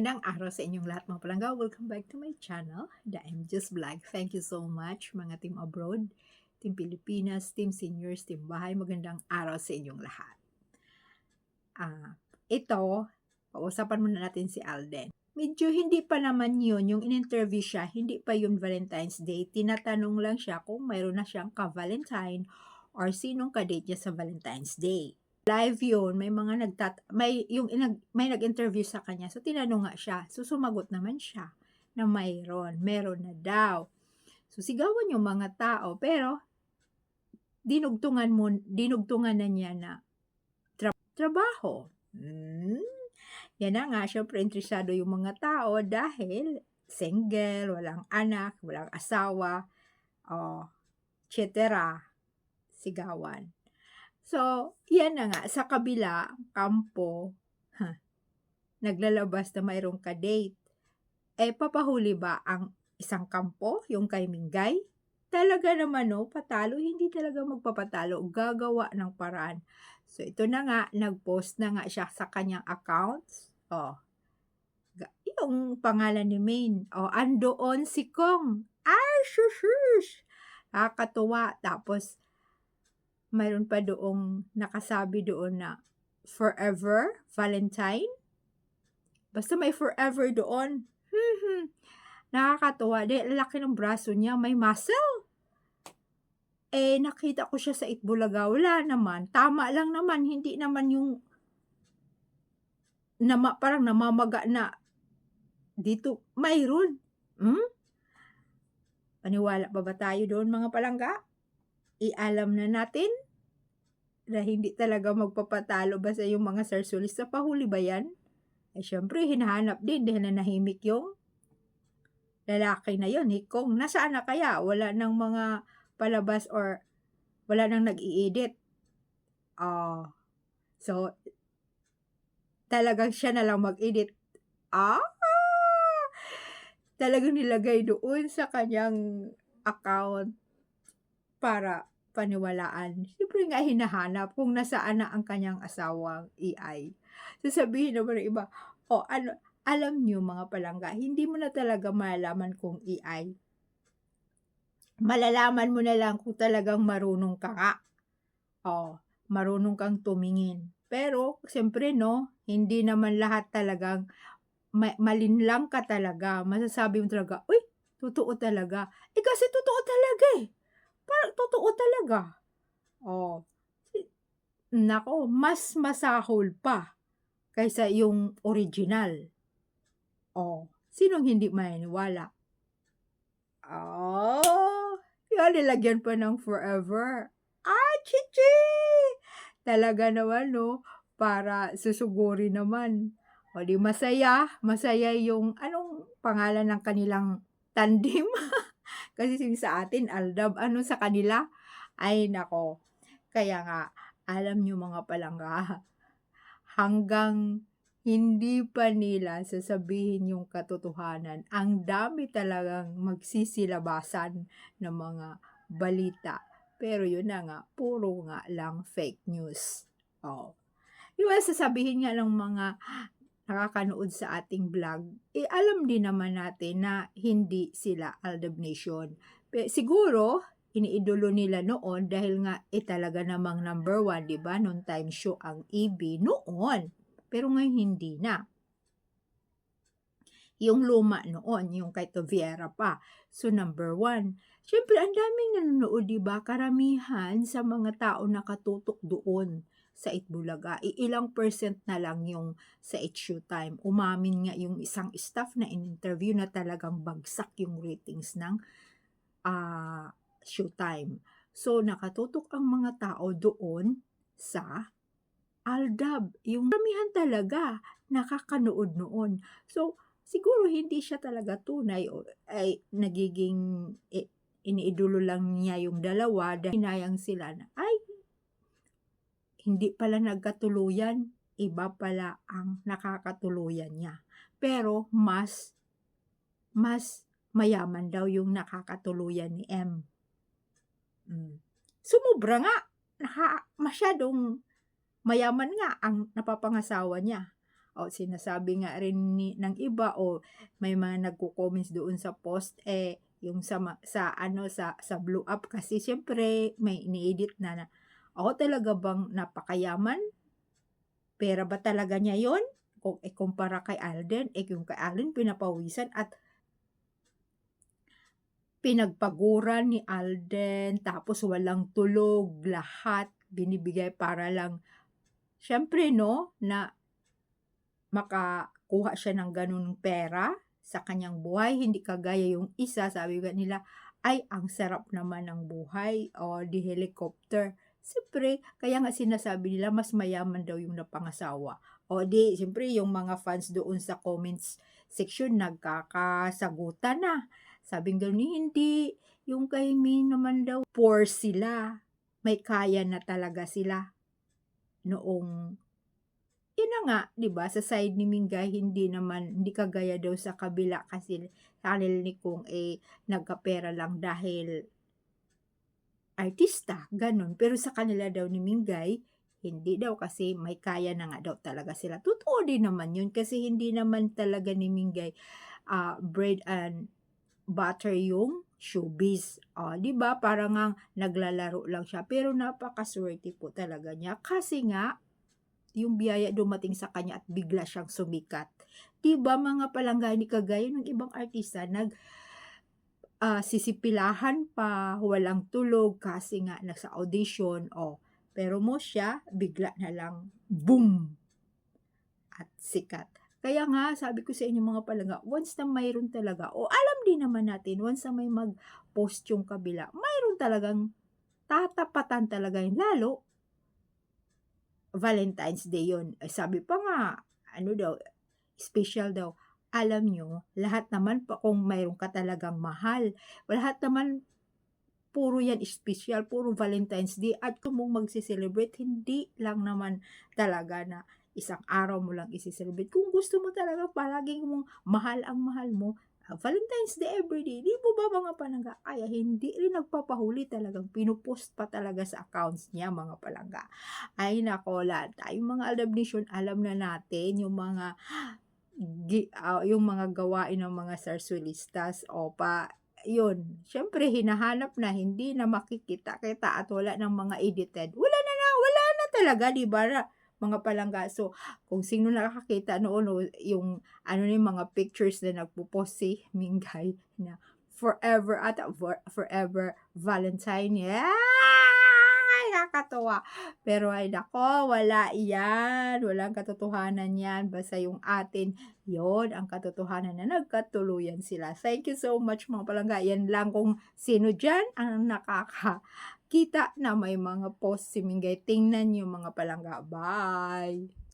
Magandang araw sa inyong lahat mga palangga. Welcome back to my channel, The I'm Just Vlog. Thank you so much mga team abroad, team Pilipinas, team seniors, team bahay. Magandang araw sa inyong lahat. Ito, pausapan muna natin si Alden. Medyo hindi pa naman yun, yung in-interview siya, hindi pa yun Valentine's Day. Tinatanong lang siya kung mayroon na siyang ka-Valentine or sinong ka-date niya sa Valentine's Day. Live yun, may nag-interview sa kanya. So tinanong nga siya. So sumagot naman siya na meron na daw. So sigawan yung mga tao, pero dinugtungan na niya na trabaho. Yan na nga, syempre interesado yung mga tao dahil single, walang anak, walang asawa, etc. Sigawan. So, yan na nga, sa kabila, kampo, naglalabas na mayroong ka-date. Papahuli ba ang isang kampo, yung kay Mingay? Talaga naman patalo, hindi talaga magpapatalo, gagawa ng paraan. So, ito na nga, nag-post na nga siya sa kanyang accounts. Yung pangalan ni Maine. Andoon si Kong. Ay, shush! Nakakatuwa. Tapos, mayroon pa doong nakasabi doon na forever Valentine. Basta may forever doon. Nakakatuwa. Dahil laki ng braso niya, may muscle. Nakita ko siya sa Itbulaga. Wala naman. Tama lang naman. Hindi naman yung parang namamaga na dito. Mayroon. Paniwala pa ba tayo doon mga palangga? Ialam na natin na hindi talaga magpapatalo basta yung mga sarsulis sa pahuli ba yan? Syempre, hinahanap din dahil nanahimik yung lalaki na yun. Kung nasaan na kaya? Wala nang mga palabas or wala nang nag-i-edit. So, talagang siya na lang mag-edit. Talagang nilagay doon sa kanyang account para paniwalaan. Siyempre nga hinahanap kung nasaan na ang kanyang asawang AI. Sasabihin naman ng iba, alam niyo mga palangga, hindi mo na talaga malalaman kung AI. Malalaman mo na lang kung talagang marunong ka nga. Marunong kang tumingin. Pero, siyempre hindi naman lahat talagang malinlang ka talaga. Masasabi mo talaga, uy, totoo talaga. Kasi totoo talaga Parang totoo talaga. Nako, mas masahol pa kaysa yung original. Sinong hindi maniniwala? Yan, nilagyan pa ng forever. Chichi! Talaga naman, para susuguri naman. Di masaya yung, anong pangalan ng kanilang tandem? Kasi sa atin, Aldab, sa kanila? Ay, nako. Kaya nga, alam nyo mga palangga, hanggang hindi pa nila sasabihin yung katotohanan, ang dami talagang magsisilabasan ng mga balita. Pero yun na nga, puro nga lang fake news. Yung sasabihin nga ng mga nakakanood sa ating vlog, alam din naman natin na hindi sila Aldab Nation. Siguro, iniidolo nila noon dahil nga talaga namang number 1, di ba? Noong time show ang EB noon. Pero ngayon hindi na. Yung luma noon, yung kay Toviera pa. So number 1. Siyempre, ang daming nanonood, di ba? Karamihan sa mga tao nakatutok doon sa Itbulaga. Ilang percent na lang yung sa Showtime. Umamin nga yung isang staff na in-interview na talagang bagsak yung ratings ng Showtime. So, nakatutok ang mga tao doon sa Aldab. Yung karamihan talaga nakakanood noon. So, siguro hindi siya talaga tunay o ay nagiging iniidolo lang niya yung dalawa dahil hinayang sila na hindi pala nagkatuluyan, iba pala ang nakakatuluyan niya. Pero mas mayaman daw yung nakakatuluyan ni M. Sumubra nga, masyadong mayaman nga ang napapangasawa niya. O sinasabi nga rin ng iba o may mga nagko-comments doon sa post, yung sa ano, sa Blue App kasi siyempre may ini-edit na "Ako talaga bang napakayaman? Pera ba talaga niya yon?" Kung ikumpara kay Alden, yung kay Alden pinapawisan at pinagpaguran ni Alden, tapos walang tulog, lahat binibigay para lang siyempre 'no, na makakuha siya ng gano'ng pera sa kanyang buhay, hindi kagaya yung isa sabi nga nila, "Ay ang sarap naman ng buhay, o di helicopter." Siyempre kaya nga sinasabi nila mas mayaman daw yung napangasawa. O di siyempre yung mga fans doon sa comments section nagkakasagutan na. Sabing gano'n, "Hindi, yung kay May naman daw poor sila, may kaya na talaga sila noong." Yun na nga, 'di ba, sa side ni Mingay hindi kagaya daw sa kabila kasi sa kanila ni Kung, nagkapera lang dahil artista, gano'n. Pero sa kanila daw ni Mingay, hindi daw kasi may kaya na nga daw talaga sila. Totoo din naman yun kasi hindi naman talaga ni Mingay, bread and butter yung showbiz. Oh, 'di ba, parang ngang naglalaro lang siya pero napakasuwerte po talaga niya kasi nga yung biyaya dumating sa kanya at bigla siyang sumikat. 'Di ba mga palangga, hindi kagaya ng ibang artista sisipilahan pa, walang tulog kasi nga nasa audition, oh. Pero siya bigla na lang boom at sikat. Kaya nga sabi ko sa inyo mga palangga, once na mayroon talaga o alam din naman natin once na may mag-post yung kabila, mayroon talagang tatapatan talaga yun lalo Valentine's Day yun. Sabi pa nga, ano daw, special daw. Alam nyo, lahat naman pa kung mayroon ka talagang mahal, lahat naman puro yan special, puro Valentine's Day. At kung mong magse-celebrate, hindi lang naman talaga na isang araw mo lang isi-celebrate. Kung gusto mo talaga palaging mong mahal ang mahal mo, Valentine's Day everyday. Di mo ba mga palangga? Kaya hindi rin nagpapahuli, talagang pinupost pa talaga sa accounts niya mga palangga. Ay nako, lahat tayong mga Aldab Nation, alam na natin yung mga gawain ng mga sarsuelistas o yun, siyempre hinahanap na hindi na makikita-kita at wala ng mga edited. Wala na talaga, 'di ba? Mga palangga. So, kung sino nakakakita noon o yung ano yung mga pictures na nagpo-post si Mingay na forever at forever Valentine. Ay, nakakatuwa. Pero ay nako, wala yan. Walang katotohanan yan. Basta yung atin, yon ang katotohanan na nagkatuluyan sila. Thank you so much mga palangga. Yan lang kung sino dyan ang nakakakita na may mga post si Mingay. Tingnan nyo mga palangga. Bye!